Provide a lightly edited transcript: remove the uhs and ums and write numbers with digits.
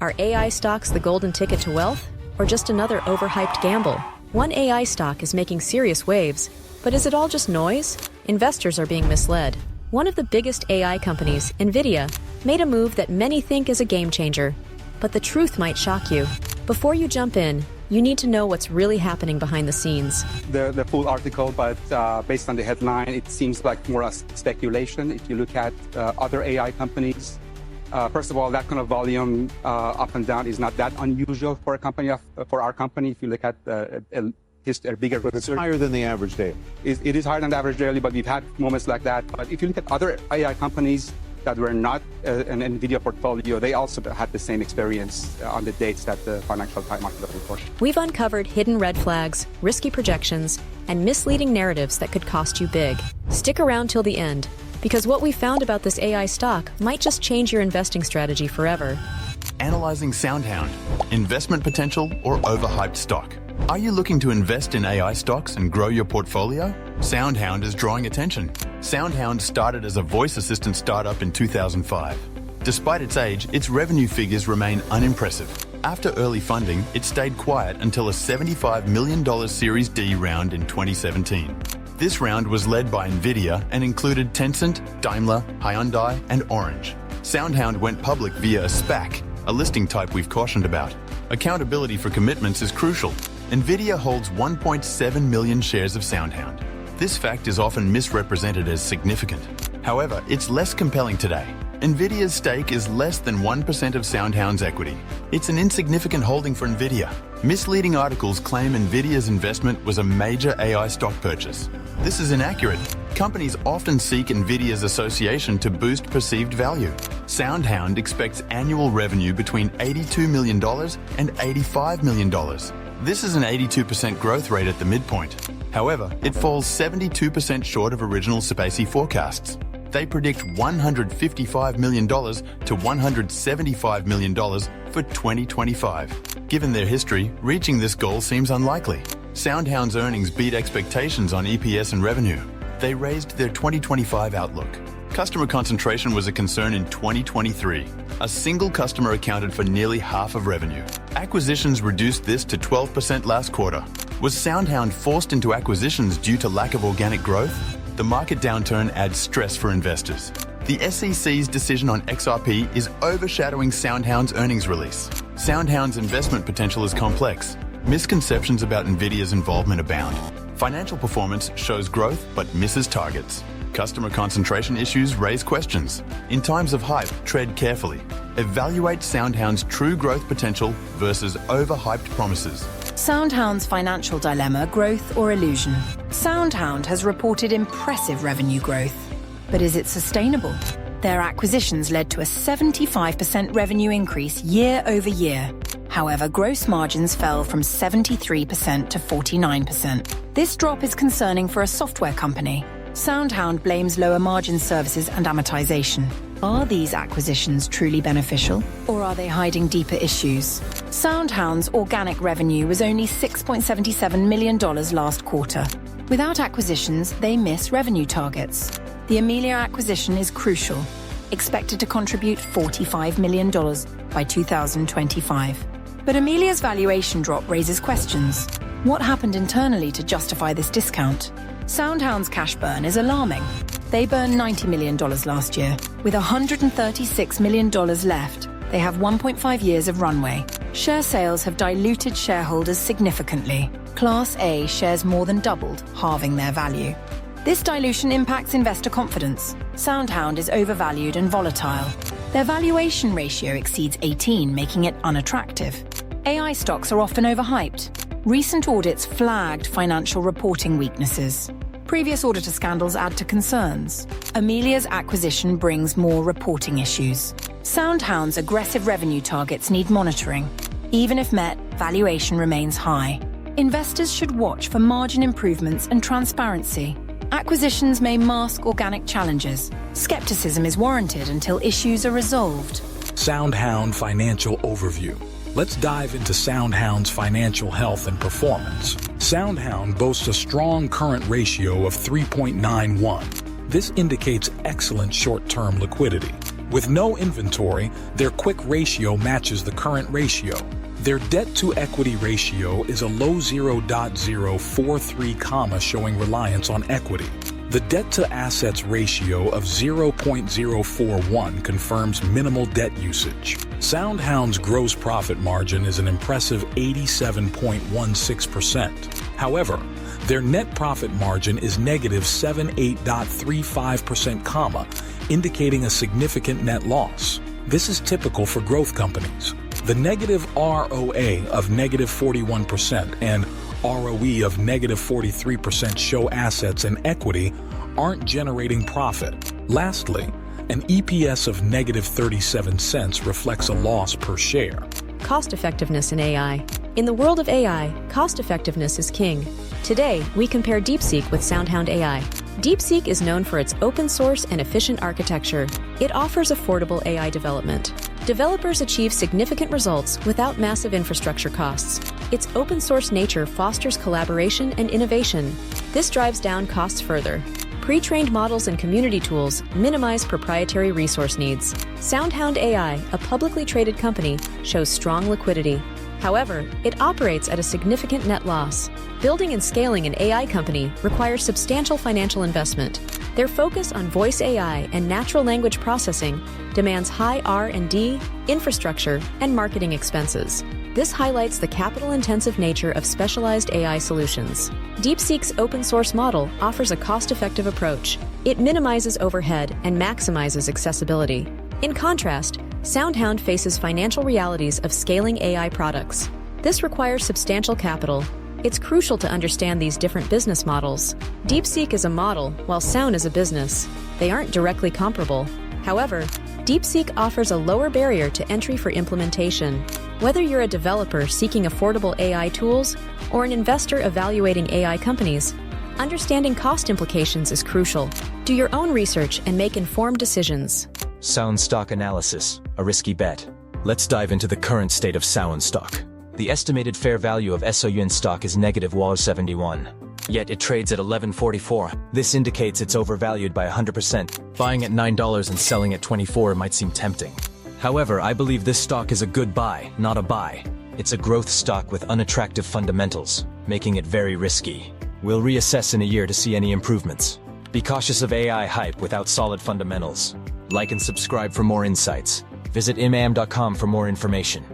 Are AI stocks the golden ticket to wealth, or just another overhyped gamble? One AI stock is making serious waves, but is it all just noise? Investors are being misled. One of the biggest AI companies, NVIDIA, made a move that many think is a game changer. But the truth might shock you. Before you jump in, you need to know what's really happening behind the scenes. The full article, but based on the headline, it seems like more a speculation. If you look at other AI companies, first of all, that kind of volume up and down is not that unusual for a company for our company. If you look at a bigger, but it's higher than the average daily. It is higher than the average daily, but we've had moments like that. But if you look at other AI companies that were not an NVIDIA portfolio, they also had the same experience on the dates that the Financial Times market reported. We've uncovered hidden red flags, risky projections, and misleading narratives that could cost you big. Stick around till the end, because what we found about this AI stock might just change your investing strategy forever. Analyzing SoundHound, investment potential or overhyped stock. Are you looking to invest in AI stocks and grow your portfolio? SoundHound is drawing attention. SoundHound started as a voice assistant startup in 2005. Despite its age, its revenue figures remain unimpressive. After early funding, it stayed quiet until a $75 million Series D round in 2017. This round was led by NVIDIA and included Tencent, Daimler, Hyundai, and Orange. SoundHound went public via a SPAC, a listing type we've cautioned about. Accountability for commitments is crucial. NVIDIA holds 1.7 million shares of SoundHound. This fact is often misrepresented as significant. However, it's less compelling today. NVIDIA's stake is less than 1% of SoundHound's equity. It's an insignificant holding for NVIDIA. Misleading articles claim NVIDIA's investment was a major AI stock purchase. This is inaccurate. Companies often seek NVIDIA's association to boost perceived value. SoundHound expects annual revenue between $82 million and $85 million. This is an 82% growth rate at the midpoint. However, it falls 72% short of original SPAC forecasts. They predict $155 million to $175 million for 2025. Given their history, reaching this goal seems unlikely. SoundHound's earnings beat expectations on EPS and revenue. They raised their 2025 outlook. Customer concentration was a concern in 2023. A single customer accounted for nearly half of revenue. Acquisitions reduced this to 12% last quarter. Was SoundHound forced into acquisitions due to lack of organic growth? The market downturn adds stress for investors. The SEC's decision on XRP is overshadowing SoundHound's earnings release. SoundHound's investment potential is complex. Misconceptions about NVIDIA's involvement abound. Financial performance shows growth but misses targets. Customer concentration issues raise questions. In times of hype, tread carefully. Evaluate SoundHound's true growth potential versus overhyped promises. SoundHound's financial dilemma, growth or illusion. SoundHound has reported impressive revenue growth. But is it sustainable? Their acquisitions led to a 75% revenue increase year over year. However, gross margins fell from 73% to 49%. This drop is concerning for a software company. SoundHound blames lower margin services and amortization. Are these acquisitions truly beneficial, or are they hiding deeper issues? SoundHound's organic revenue was only $6.77 million last quarter. Without acquisitions, they miss revenue targets. The Amelia acquisition is crucial, expected to contribute $45 million by 2025. But Amelia's valuation drop raises questions. What happened internally to justify this discount? SoundHound's cash burn is alarming. They burned $90 million last year. With $136 million left, they have 1.5 years of runway. Share sales have diluted shareholders significantly. Class A shares more than doubled, halving their value. This dilution impacts investor confidence. SoundHound is overvalued and volatile. Their valuation ratio exceeds 18, making it unattractive. AI stocks are often overhyped. Recent audits flagged financial reporting weaknesses. Previous auditor scandals add to concerns. Amelia's acquisition brings more reporting issues. SoundHound's aggressive revenue targets need monitoring. Even if met, valuation remains high. Investors should watch for margin improvements and transparency. Acquisitions may mask organic challenges. Skepticism is warranted until issues are resolved. SoundHound Financial Overview. Let's dive into SoundHound's financial health and performance. SoundHound boasts a strong current ratio of 3.91. This indicates excellent short-term liquidity. With no inventory, their quick ratio matches the current ratio. Their debt-to-equity ratio is a low 0.043 comma showing reliance on equity. The debt-to-assets ratio of 0.041 confirms minimal debt usage. SoundHound's gross profit margin is an impressive 87.16%. However, their net profit margin is negative 78.35%, comma, indicating a significant net loss. This is typical for growth companies. The negative ROA of negative 41% and ROE of negative 43% show assets and equity aren't generating profit. Lastly, an EPS of negative 37 cents reflects a loss per share. Cost effectiveness in AI. In the world of AI, cost effectiveness is king. Today, we compare DeepSeek with SoundHound AI. DeepSeek is known for its open source and efficient architecture. It offers affordable AI development. Developers achieve significant results without massive infrastructure costs. Its open source nature fosters collaboration and innovation. This drives down costs further. Pre-trained models and community tools minimize proprietary resource needs. SoundHound AI, a publicly traded company, shows strong liquidity. However, it operates at a significant net loss. Building and scaling an AI company requires substantial financial investment. Their focus on voice AI and natural language processing demands high R&D, infrastructure, and marketing expenses. This highlights the capital-intensive nature of specialized AI solutions. DeepSeek's open-source model offers a cost-effective approach. It minimizes overhead and maximizes accessibility. In contrast, SoundHound faces financial realities of scaling AI products. This requires substantial capital. It's crucial to understand these different business models. DeepSeek is a model, while SOUN is a business. They aren't directly comparable. However, DeepSeek offers a lower barrier to entry for implementation. Whether you're a developer seeking affordable AI tools or an investor evaluating AI companies, understanding cost implications is crucial. Do your own research and make informed decisions. SOUN stock analysis, a risky bet. Let's dive into the current state of SOUN stock. The estimated fair value of SOUN stock is negative 71. Yet it trades at $11.44. This indicates it's overvalued by 100%. Buying at $9 and selling at $24 might seem tempting. However, I believe this stock is a good buy, not a buy. It's a growth stock with unattractive fundamentals, making it very risky. We'll reassess in a year to see any improvements. Be cautious of AI hype without solid fundamentals. Like and subscribe for more insights. Visit imam.com for more information.